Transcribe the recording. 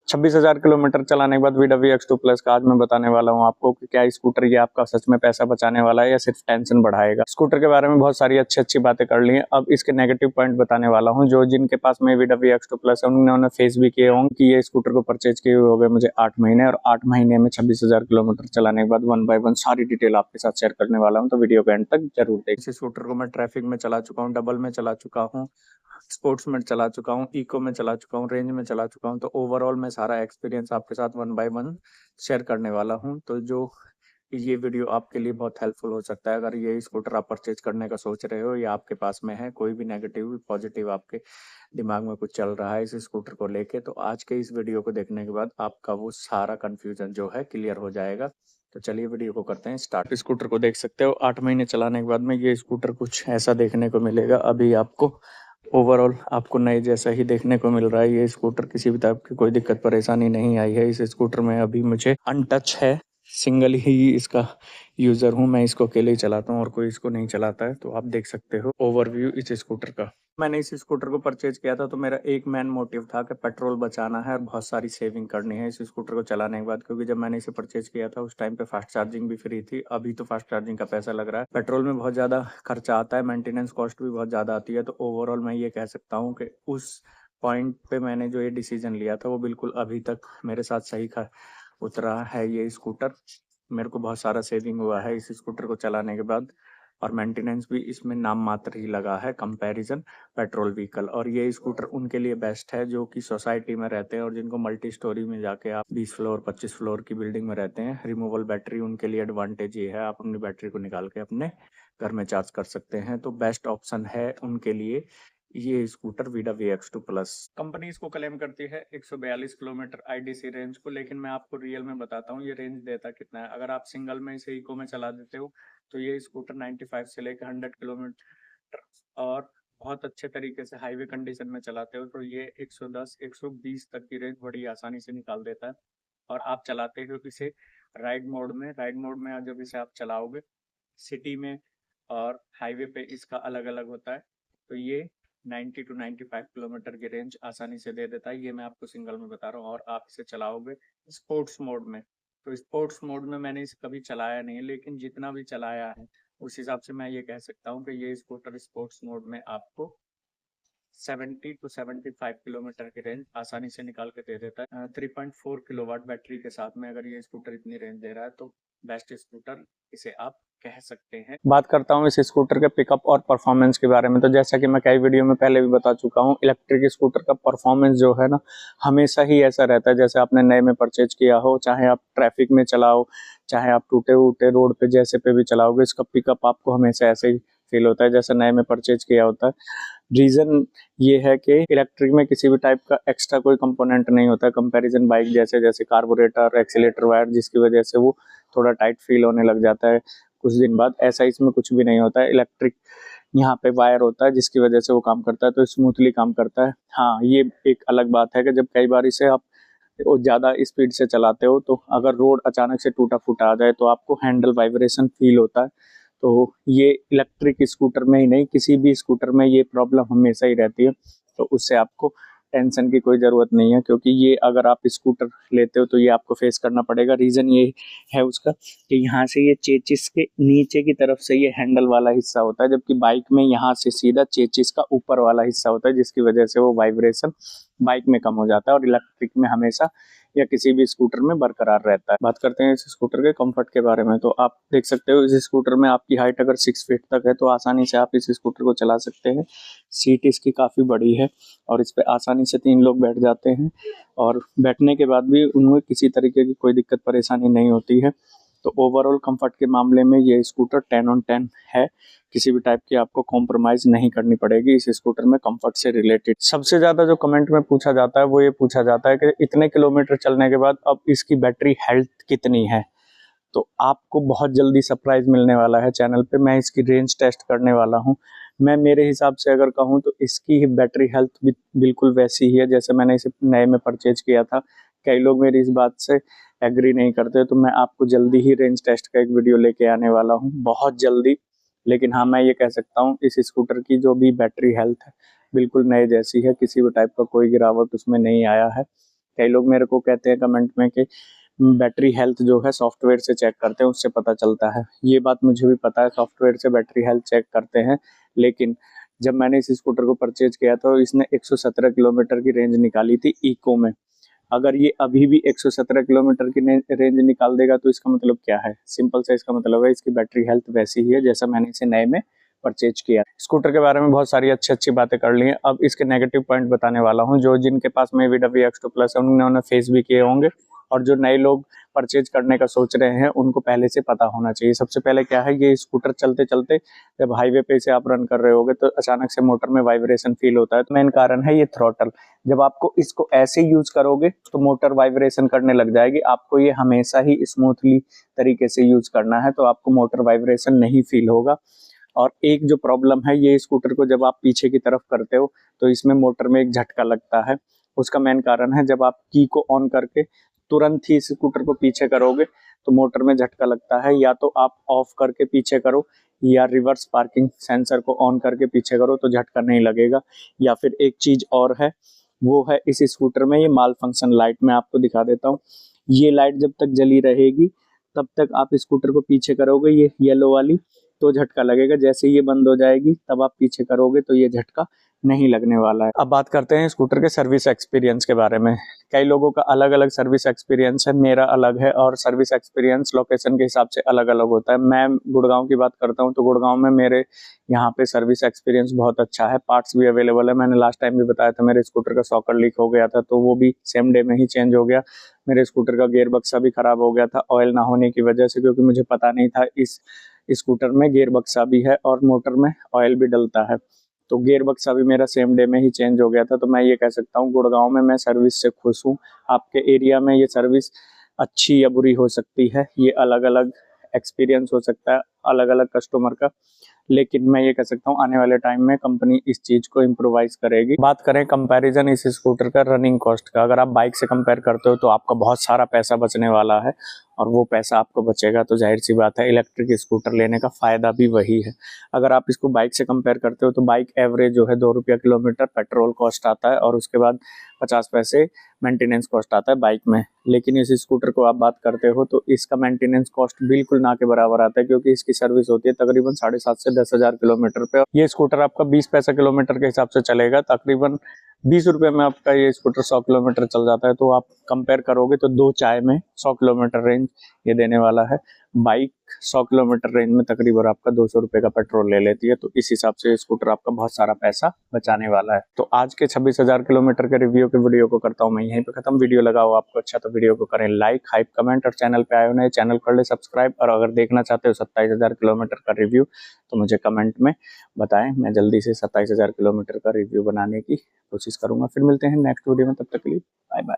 26,000 kilometre चलाने के बाद VW X2 प्लस का आज मैं बताने वाला हूं आपको कि क्या स्कूटर ये आपका सच में पैसा बचाने वाला है या सिर्फ टेंशन बढ़ाएगा। स्कूटर के बारे में बहुत सारी अच्छी बातें कर ली हैं, अब इसके नेगेटिव पॉइंट बताने वाला हूं। जो जिनके पास में VW X2 प्लस है उन्होंने फेस भी किए होंगे कि ये स्कूटर को परचेज किए हुए हो गए मुझे 8 महीने, और 8 महीने में 26,000 किलोमीटर चलाने के बाद 1 बाय 1 सारी डिटेल आपके साथ शेयर करने वाला हूँ, तो वीडियो के एंड तक जरूर देखिए। इस स्कूटर को मैं ट्रैफिक में चला चुका हूँ, डबल में चला चुका हूँ, स्पोर्ट्स में चला चुका हूँ, इको में चला चुका हूँ, रेंज में चला चुका हूँ। तो ओवरऑल मैं सारा एक्सपीरियंस आपके साथ 1 बाय 1 शेयर करने वाला हूँ। तो जो ये वीडियो आपके लिए बहुत हेल्पफुल हो सकता है अगर ये स्कूटर आप परचेज करने का सोच रहे हो या आपके पास में है, कोई भी नेगेटिव पॉजिटिव आपके दिमाग में कुछ चल रहा है इस स्कूटर को लेके, तो आज के इस वीडियो को देखने के बाद आपका वो सारा कंफ्यूजन जो है क्लियर हो जाएगा। तो चलिए वीडियो को करते हैं स्टार्ट। स्कूटर को देख सकते हो 8 महीने चलाने के बाद में ये स्कूटर कुछ ऐसा देखने को मिलेगा। अभी आपको ओवरऑल आपको नए जैसा ही देखने को मिल रहा है। ये स्कूटर किसी भी टाइप की कोई दिक्कत परेशानी नहीं आई है। इस स्कूटर में अभी मुझे अनटच है, सिंगल ही इसका यूजर हूँ, मैं इसको अकेले ही चलाता हूँ और कोई इसको नहीं चलाता है। तो आप देख सकते हो ओवरव्यू इस स्कूटर का। मैंने इस स्कूटर को परचेज किया था तो मेरा एक मेन मोटिव था कि पेट्रोल बचाना है और बहुत सारी सेविंग करनी है इस स्कूटर को चलाने के बाद, क्योंकि जब मैंने इसे परचेज किया था उस टाइम पे फास्ट चार्जिंग भी फ्री थी। अभी तो फास्ट चार्जिंग का पैसा लग रहा है, पेट्रोल में बहुत ज़्यादा खर्चा आता है, मेंटेनेंस कॉस्ट भी बहुत ज़्यादा आती है। तो ओवरऑल मैं ये कह सकता हूँ कि उस पॉइंट पे मैंने जो ये डिसीजन लिया था वो बिल्कुल अभी तक मेरे साथ सही उतरा है। ये स्कूटर मेरे को बहुत सारा सेविंग हुआ है इस स्कूटर को चलाने के बाद, और मेंटेनेंस भी इसमें नाम मात्र ही लगा है कंपैरिजन पेट्रोल व्हीकल। और ये स्कूटर उनके लिए बेस्ट है जो कि सोसाइटी में रहते हैं और जिनको मल्टी स्टोरी में जाके आप 20 फ्लोर 25 फ्लोर की बिल्डिंग में रहते हैं। रिमूवल बैटरी उनके लिए एडवांटेज ये है, आप अपनी बैटरी को निकाल के अपने घर में चार्ज कर सकते हैं। तो बेस्ट ऑप्शन है उनके लिए ये scooter VW X2 plus. Company इसको क्लेम करती है 142 किलोमीटर IDC रेंज को, लेकिन मैं आपको रियल में बताता हूँ ये रेंज देता कितना है। अगर आप सिंगल में इसे इको में चला देते हो तो ये स्कूटर 95 से लेकर 100 किलोमीटर और बहुत अच्छे तरीके से हाईवे कंडीशन में चलाते हो तो ये 110 120 तक की रेंज बड़ी आसानी से निकाल देता है। और आप चलाते हो इसे राइड मोड में। राइड मोड में जब इसे आप चलाओगे सिटी में और हाईवे पे इसका अलग अलग होता है, तो ये 90 टू 95 किलोमीटर की रेंज आसानी से दे देता है। ये मैं आपको सिंगल में बता रहा हूँ। और आप इसे चलाओगे स्पोर्ट्स मोड में, तो स्पोर्ट्स मोड में मैंने इसे कभी चलाया नहीं है, लेकिन जितना भी चलाया है उस हिसाब से मैं ये कह सकता हूँ कि ये स्कूटर स्पोर्ट्स मोड में आपको 70 टू 75 किलोमीटर की रेंज आसानी से निकाल के दे देता है। 3.4 किलोवाट बैटरी के साथ में अगर ये स्कूटर इतनी रेंज दे रहा है तो बेस्ट स्कूटर इसे आप कह सकते हैं। बात करता हूँ इस स्कूटर के पिकअप और परफॉर्मेंस के बारे में। तो जैसा कि मैं कई वीडियो में पहले भी बता चुका हूँ, इलेक्ट्रिक स्कूटर का परफॉर्मेंस जो है ना हमेशा ही ऐसा रहता है जैसे आपने नए में परचेज किया हो, चाहे आप ट्रैफिक में चलाओ, चाहे आप टूटे उटे रोड पे जैसे पे भी चलाओगे, इसका पिकअप आपको हमेशा ऐसे ही फील होता है जैसे नए में परचेज किया होता है। रीजन ये है कि इलेक्ट्रिक में किसी भी टाइप का एक्स्ट्रा कोई कंपोनेंट नहीं होता कंपैरिजन बाइक जैसे, जैसे कार्बोरेटर, एक्सीलेटर वायर, जिसकी वजह से वो थोड़ा टाइट फील होने लग जाता है कुछ दिन बाद। ऐसा इसमें कुछ भी नहीं होता है। इलेक्ट्रिक यहाँ पे वायर होता है जिसकी वजह से वो काम करता है, तो स्मूथली काम करता है। हाँ, ये एक अलग बात है कि जब कई बार इसे आप ज़्यादा स्पीड से चलाते हो तो अगर रोड अचानक से टूटा फूटा आ जाए तो आपको हैंडल वाइब्रेशन फील होता है। तो ये इलेक्ट्रिक स्कूटर में ही नहीं, किसी भी स्कूटर में ये प्रॉब्लम हमेशा ही रहती है। तो उससे आपको टेंशन की कोई ज़रूरत नहीं है, क्योंकि ये अगर आप स्कूटर लेते हो तो ये आपको फेस करना पड़ेगा। रीज़न ये है उसका कि यहाँ से ये चेचिस के नीचे की तरफ से ये हैंडल वाला हिस्सा होता है, जबकि बाइक में यहाँ से सीधा चेचिस का ऊपर वाला हिस्सा होता है, जिसकी वजह से वो वाइब्रेशन बाइक में कम हो जाता है और इलेक्ट्रिक में हमेशा या किसी भी स्कूटर में बरकरार रहता है। बात करते हैं इस स्कूटर के कंफर्ट के बारे में। तो आप देख सकते हो इस स्कूटर में आपकी हाइट अगर 6 फीट तक है तो आसानी से आप इस स्कूटर को चला सकते हैं। सीट इसकी काफ़ी बड़ी है और इस पर आसानी से 3 लोग बैठ जाते हैं और बैठने के बाद भी उन्हें किसी तरीके की कोई दिक्कत परेशानी नहीं होती है। तो ओवरऑल कंफर्ट के मामले में ये स्कूटर 10 ऑन 10 है। किसी भी टाइप की आपको कॉम्प्रोमाइज नहीं करनी पड़ेगी इस स्कूटर में कंफर्ट से रिलेटेड। सबसे ज़्यादा जो कमेंट में पूछा जाता है वो ये पूछा जाता है कि इतने किलोमीटर चलने के बाद अब इसकी बैटरी हेल्थ कितनी है। तो आपको बहुत जल्दी सरप्राइज मिलने वाला है चैनल पे। मैं इसकी रेंज टेस्ट करने वाला हूँ। मैं मेरे हिसाब से अगर कहूँ तो इसकी बैटरी हेल्थ भी बिल्कुल वैसी ही है जैसे मैंने इसे नए में परचेज किया था। कई लोग मेरी इस बात से एग्री नहीं करते, तो मैं आपको जल्दी ही रेंज टेस्ट का एक वीडियो लेके आने वाला हूँ, बहुत जल्दी। लेकिन हाँ, मैं ये कह सकता हूँ इस स्कूटर की जो भी बैटरी हेल्थ है बिल्कुल नए जैसी है, किसी भी टाइप का कोई गिरावट उसमें नहीं आया है। कई लोग मेरे को कहते हैं कमेंट में कि बैटरी हेल्थ जो है सॉफ्टवेयर से चेक करते हैं, उससे पता चलता है। ये बात मुझे भी पता है, सॉफ्टवेयर से बैटरी हेल्थ चेक करते हैं, लेकिन जब मैंने इस स्कूटर को परचेज किया तो इसने 117 किलोमीटर की रेंज निकाली थी इको में। अगर ये अभी भी 117 किलोमीटर की रेंज निकाल देगा तो इसका मतलब क्या है? सिंपल सा इसका मतलब है इसकी बैटरी हेल्थ वैसी ही है जैसा मैंने इसे नए में परचेज किया। स्कूटर के बारे में बहुत सारी अच्छी बातें कर ली हैं, अब इसके नेगेटिव पॉइंट बताने वाला हूं। जो जिनके पास में VW X2 प्लस है उन्होंने फेस भी किए होंगे, और जो नए लोग परचेज करने का सोच रहे हैं उनको पहले से पता होना चाहिए। सबसे पहले क्या है, ये स्कूटर चलते चलते जब हाईवे पे से आप रन कर रहे होगे तो अचानक से मोटर में वाइब्रेशन फील होता है। तो मेन कारण है ये थ्रॉटल। जब आपको इसको ऐसे यूज करोगे तो मोटर वाइब्रेशन करने लग जाएगी। आपको ये हमेशा ही स्मूथली तरीके से यूज करना है, तो आपको मोटर वाइब्रेशन नहीं फील होगा। और एक जो प्रॉब्लम है, ये स्कूटर को जब आप पीछे की तरफ करते हो तो इसमें मोटर में एक झटका लगता है। उसका मेन कारण है जब आप की को ऑन करके तुरंत ही स्कूटर को पीछे करोगे तो मोटर में झटका लगता है। या तो आप ऑफ करके पीछे करो या रिवर्स पार्किंग सेंसर को ऑन करके पीछे करो तो झटका नहीं लगेगा। या फिर एक चीज और है, वो है इस स्कूटर में ये माल फंक्शन लाइट। मैं आपको दिखा देता हूँ। ये लाइट जब तक जली रहेगी तब तक आप स्कूटर को पीछे करोगे, ये येलो वाली, तो झटका लगेगा। जैसे ये बंद हो जाएगी तब आप पीछे करोगे तो ये झटका नहीं लगने वाला है। अब बात करते हैं स्कूटर के सर्विस एक्सपीरियंस के बारे में। कई लोगों का अलग अलग सर्विस एक्सपीरियंस है, मेरा अलग है, और सर्विस एक्सपीरियंस लोकेशन के हिसाब से अलग अलग होता है। मैं गुड़गांव की बात करता हूँ तो गुड़गांव में मेरे यहाँ पे सर्विस एक्सपीरियंस बहुत अच्छा है, पार्ट्स भी अवेलेबल है। मैंने लास्ट टाइम भी बताया था मेरे स्कूटर का सॉकर लीक हो गया था, तो वो भी सेम डे में ही चेंज हो गया। मेरे स्कूटर का गियर बक्सा भी खराब हो गया था ऑयल ना होने की वजह से, क्योंकि मुझे पता नहीं था इस स्कूटर में गियर बक्सा भी है और मोटर में ऑयल भी डलता है। तो गियर बक्सा भी मेरा सेम डे में ही चेंज हो गया था। तो मैं ये कह सकता हूँ गुड़गांव में मैं सर्विस से खुश हूँ। आपके एरिया में ये सर्विस अच्छी या बुरी हो सकती है, ये अलग अलग एक्सपीरियंस हो सकता है अलग अलग कस्टमर का, लेकिन मैं ये कह सकता हूँ आने वाले टाइम में कंपनी इस चीज को इम्प्रोवाइज करेगी। बात करें कंपैरिजन इस स्कूटर का रनिंग कॉस्ट का, अगर आप बाइक से कंपेयर करते हो तो आपका बहुत सारा पैसा बचने वाला है, और वो पैसा आपको बचेगा तो जाहिर सी बात है इलेक्ट्रिक स्कूटर लेने का फायदा भी वही है। अगर आप इसको बाइक से कंपेयर करते हो तो बाइक एवरेज जो है 2 रुपया किलोमीटर पेट्रोल कॉस्ट आता है, और उसके बाद 50 पैसे मेंटेनेंस कॉस्ट आता है बाइक में। लेकिन इस स्कूटर को आप बात करते हो तो इसका मेंटेनेंस कॉस्ट बिल्कुल ना के बराबर आता है, क्योंकि इसकी सर्विस होती है तकरीबन 7.5 से 10,000 किलोमीटर पे। ये स्कूटर आपका 20 पैसा किलोमीटर के हिसाब से चलेगा, तकरीबन 20 रुपये में आपका ये स्कूटर 100 किलोमीटर चल जाता है। तो आप कंपेयर करोगे तो 2 चाय में 100 किलोमीटर रेंज ये देने वाला है। बाइक 100 किलोमीटर रेंज में तकरीबन आपका 200 रुपये का पेट्रोल ले लेती है, तो इस हिसाब से स्कूटर आपका बहुत सारा पैसा बचाने वाला है। तो आज के 26,000 किलोमीटर के रिव्यू के वीडियो को करता हूँ मैं यहीं पे खत्म। वीडियो लगा हो आपको अच्छा तो वीडियो को करें लाइक, हाइप, कमेंट, और चैनल पे आए हो नए चैनल कर ले सब्सक्राइब। और अगर देखना चाहते हो 27,000 किलोमीटर का रिव्यू तो मुझे कमेंट में बताएं, मैं जल्दी से 27,000 किलोमीटर का रिव्यू बनाने की कोशिश करूंगा। फिर मिलते हैं नेक्स्ट वीडियो में, तब तक के लिए बाय बाय।